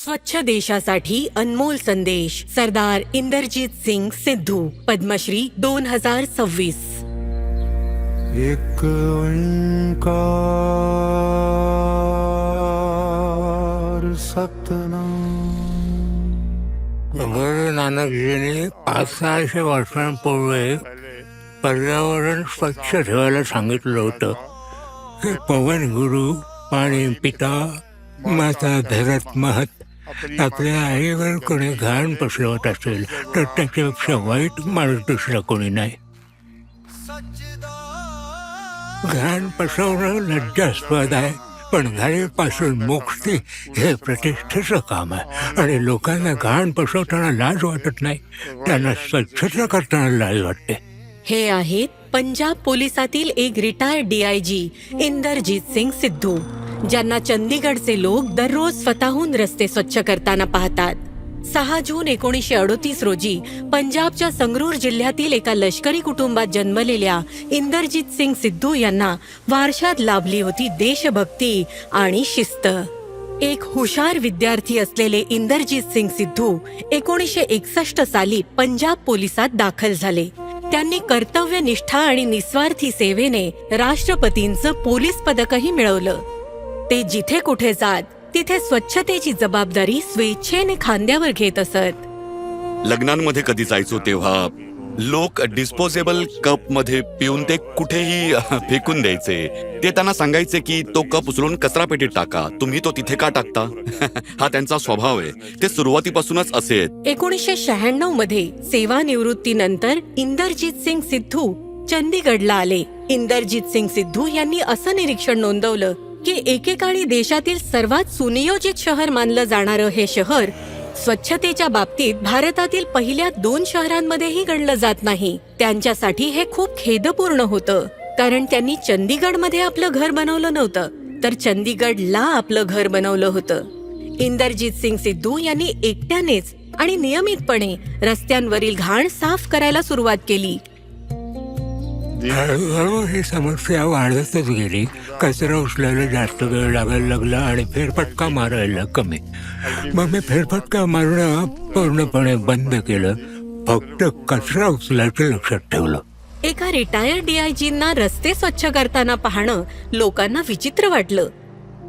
स्वच्छ देशासाठी अनमोल संदेश सरदार इंदरजीत सिंग सिद्धू पद्मश्री 2026। एक ओंकार सतनाम। गुरु नानकजींनी 500-600 वर्षांपूर्वी पर्यावरण स्वच्छ ठेवायला सांगितलं होतं की पवन गुरु, पाणी पिता, माता धरत महत. आपल्या आईवर कोणी घाण पसरवत असेल तर त्याच्यापेक्षा वाईट माणूस दुसरा कोणी नाही. घाण पसरवणं लज्जास्पद आहे, पण घाणीपासून मुक्ती हे प्रतिष्ठेचं काम आहे. आणि लोकांना घाण पसरवताना लाज वाटत नाही, त्यांना स्वच्छता करताना लाज वाटते. हे आहेत पंजाब पोलिसातील एक रिटायर्ड DIG इंदरजीत सिंग सिद्धू, ज्यांना चंदीगडचे लोक दररोज स्वतःहून रस्ते स्वच्छ करताना पाहतात. 6 जून 1938 रोजी पंजाबच्या संगरूर जिल्ह्यातील एका लष्करी कुटुंबात जन्मलेल्या इंदरजीत सिंग सिद्धू यांना वारशात लाभली होती देशभक्ती आणि शिस्त. एक हुशार विद्यार्थी असलेले इंदरजीत सिंग सिद्धू 1961 साली पंजाब पोलिसात दाखल झाले. त्यांनी कर्तव्यनिष्ठा आणि निस्वार्थी सेवेने राष्ट्रपतींचं पोलीस पदकही मिळवलं. ते जिथे कुठे जात तिथे स्वच्छतेची जबाबदारी स्वेच्छेने खांद्यावर घेत असत. लग्नांमध्ये कधी जायचो तेव्हा लोक डिस्पोजेबल कप मध्ये पिऊन ते कुठेही फेकून द्यायचे. ते त्यांना सांगायचे की तो कप उचलून कचरा पेटीत टाका, तुम्ही तो तिथे का टाकता? हा त्यांचा स्वभाव आहे, ते सुरुवातीपासूनच असे आहेत. 1996 मध्ये सेवानिवृत्तीनंतर इंदरजीत सिंग सिद्धू चंदीगडला आले. इंदरजीत सिंग सिद्धू यांनी असं निरीक्षण नोंदवलं की एकेकाळी देशातील सर्वात सुनियोजित शहर मानलं जाणारं हे शहर स्वच्छतेच्या बाबतीत भारतातील पहिल्या 2 शहरांमध्येही गणलं जात नाही. त्यांच्यासाठी हे खूप खेदपूर्ण होतं, कारण त्यांनी चंदीगडमध्ये आपलं घर बनवलं नव्हतं, तर चंदीगडला आपलं घर बनवलं होतं. इंदरजीत सिंग सिद्धू यांनी एकट्यानेच आणि नियमितपणे रस्त्यांवरील घाण साफ करायला सुरुवात केली. हळूहळू ही समस्या वाढतच गेली. कचरा उचलायला जास्त वेळ लागायला लागला आणि फेरफटका मारायला कमी. मग मी फेरफटका मारणं पूर्णपणे बंद केलं, फक्त कचरा उचलायचं लक्षात ठेवलं. एका रिटायर्ड DIGंना रस्ते स्वच्छ करताना पाहणं लोकांना विचित्र वाटलं.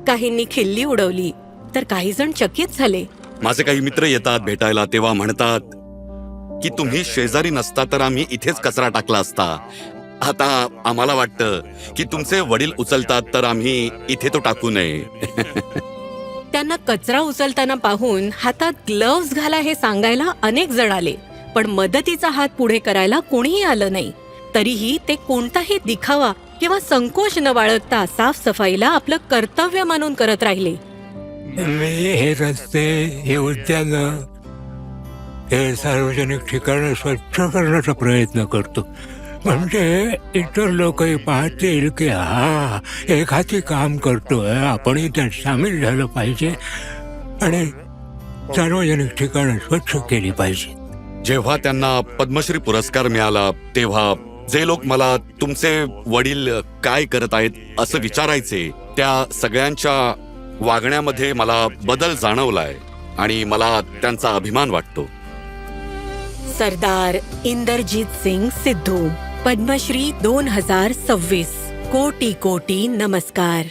काहींनी खिल्ली उडवली तर काही जण चकित झाले. माझे काही मित्र येतात भेटायला तेव्हा म्हणतात की तुम्ही शेजारी नसता तर आम्ही इथेच कचरा टाकला असता. आता आम्हाला वाटतं की तुमचे वडील उचलतात तर आम्ही इथे तो टाकू नये. त्यांना कचरा उचलताना पाहून हातात ग्लोव्हज घाला हे सांगायला अनेक जण आले, पण मदतीचा हात पुढे करायला कोणीही आलं नाही. तरीही ते कोणताही दिखावा किंवा संकोच न बाळगता साफसफाईला आपलं कर्तव्य मानून करत राहिले. मी हे रस्ते, हे उद्यान, हे सार्वजनिक ठिकाणं स्वच्छ करण्याचा प्रयत्न करतो. म्हणजे इतर लोकही पाहतील की हा एक हाती काम करतोय, आपणही त्यात सामील झालं पाहिजे आणि सार्वजनिक ठिकाणं स्वच्छ केली पाहिजे. जेव्हा त्यांना पद्मश्री पुरस्कार मिळाला तेव्हा जे लोक मला तुमचे वडील काय करत आहेत असं विचारायचे, त्या सगळ्यांच्या वागण्यामध्ये मला बदल जाणवलाय आणि मला त्यांचा अभिमान वाटतो. सरदार इंदरजीत सिंग सिद्धू पद्मश्री 2026. कोटी कोटी नमस्कार.